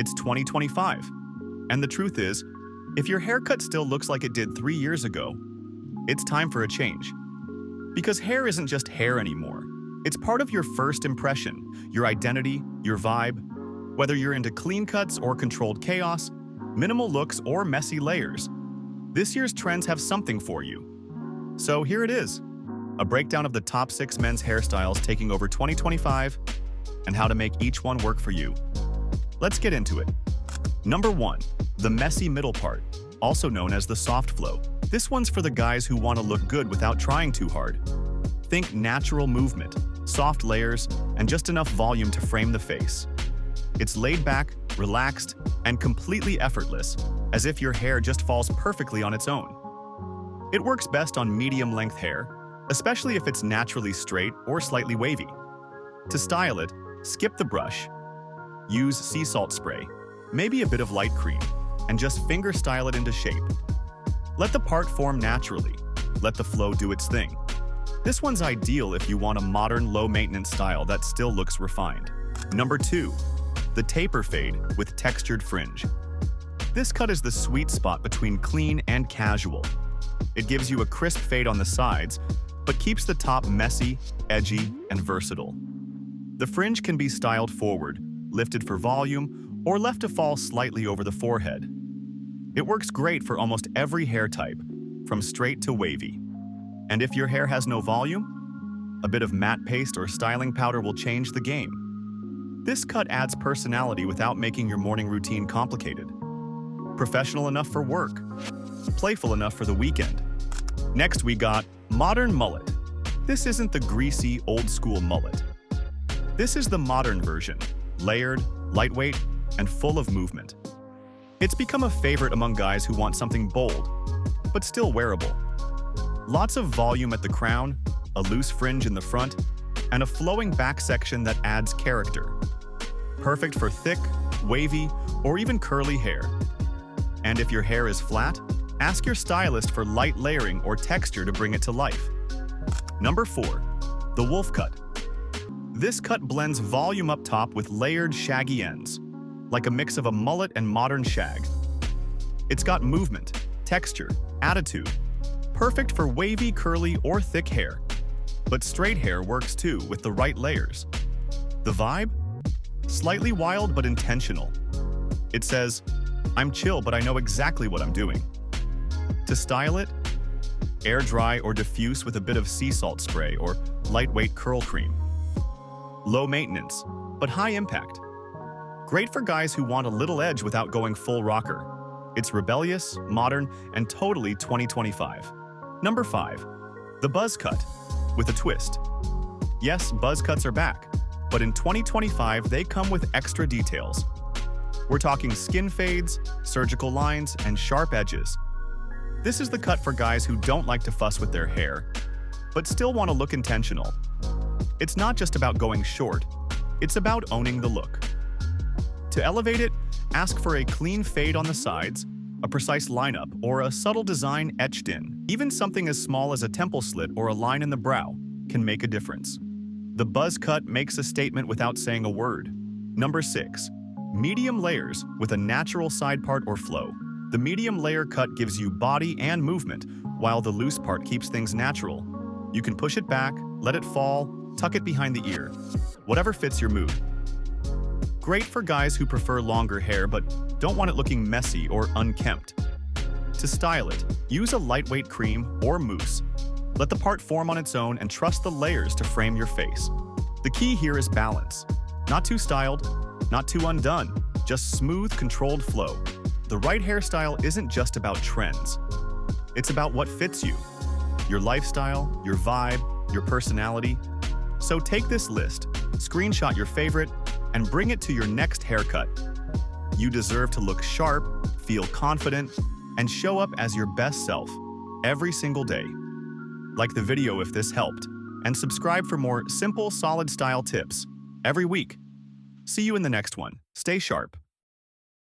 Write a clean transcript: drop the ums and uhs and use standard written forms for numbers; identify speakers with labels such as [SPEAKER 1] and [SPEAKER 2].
[SPEAKER 1] It's 2025. And the truth is, if your haircut still looks like it did 3 years ago, it's time for a change. Because hair isn't just hair anymore. It's part of your first impression, your identity, your vibe. Whether you're into clean cuts or controlled chaos, minimal looks or messy layers, this year's trends have something for you. So here it is, a breakdown of the top 6 men's hairstyles taking over 2025 and how to make each one work for you. Let's get into it. Number 1, the messy middle part, also known as the soft flow. This one's for the guys who want to look good without trying too hard. Think natural movement, soft layers, and just enough volume to frame the face. It's laid back, relaxed, and completely effortless, as if your hair just falls perfectly on its own. It works best on medium-length hair, especially if it's naturally straight or slightly wavy. To style it, skip the brush. Use sea salt spray, maybe a bit of light cream, and just finger style it into shape. Let the part form naturally. Let the flow do its thing. This one's ideal if you want a modern, low-maintenance style that still looks refined. Number 2, the taper fade with textured fringe. This cut is the sweet spot between clean and casual. It gives you a crisp fade on the sides, but keeps the top messy, edgy, and versatile. The fringe can be styled forward, lifted for volume, or left to fall slightly over the forehead. It works great for almost every hair type, from straight to wavy. And if your hair has no volume, a bit of matte paste or styling powder will change the game. This cut adds personality without making your morning routine complicated. Professional enough for work, playful enough for the weekend. Next we got modern mullet. This isn't the greasy, old-school mullet. This is the modern version, layered, lightweight, and full of movement. It's become a favorite among guys who want something bold, but still wearable. Lots of volume at the crown, a loose fringe in the front, and a flowing back section that adds character. Perfect for thick, wavy, or even curly hair. And if your hair is flat, ask your stylist for light layering or texture to bring it to life. Number 4, the wolf cut. This cut blends volume up top with layered, shaggy ends, like a mix of a mullet and modern shag. It's got movement, texture, attitude. Perfect for wavy, curly, or thick hair. But straight hair works too with the right layers. The vibe? Slightly wild but intentional. It says, "I'm chill, but I know exactly what I'm doing." To style it, air dry or diffuse with a bit of sea salt spray or lightweight curl cream. Low maintenance, but high impact. Great for guys who want a little edge without going full rocker. It's rebellious, modern, and totally 2025. Number 5, the buzz cut with a twist. Yes, buzz cuts are back, but in 2025 they come with extra details. We're talking skin fades, surgical lines, and sharp edges. This is the cut for guys who don't like to fuss with their hair, but still want to look intentional. It's not just about going short, it's about owning the look. To elevate it, ask for a clean fade on the sides, a precise lineup, or a subtle design etched in. Even something as small as a temple slit or a line in the brow can make a difference. The buzz cut makes a statement without saying a word. Number 6, medium layers with a natural side part or flow. The medium layer cut gives you body and movement, while the loose part keeps things natural. You can push it back, let it fall, tuck it behind the ear. Whatever fits your mood. Great for guys who prefer longer hair but don't want it looking messy or unkempt. To style it, use a lightweight cream or mousse. Let the part form on its own and trust the layers to frame your face. The key here is balance. Not too styled, not too undone, just smooth, controlled flow. The right hairstyle isn't just about trends. It's about what fits you, your lifestyle, your vibe, your personality. So take this list, screenshot your favorite, and bring it to your next haircut. You deserve to look sharp, feel confident, and show up as your best self every single day. Like the video if this helped, and subscribe for more simple, solid style tips every week. See you in the next one. Stay sharp.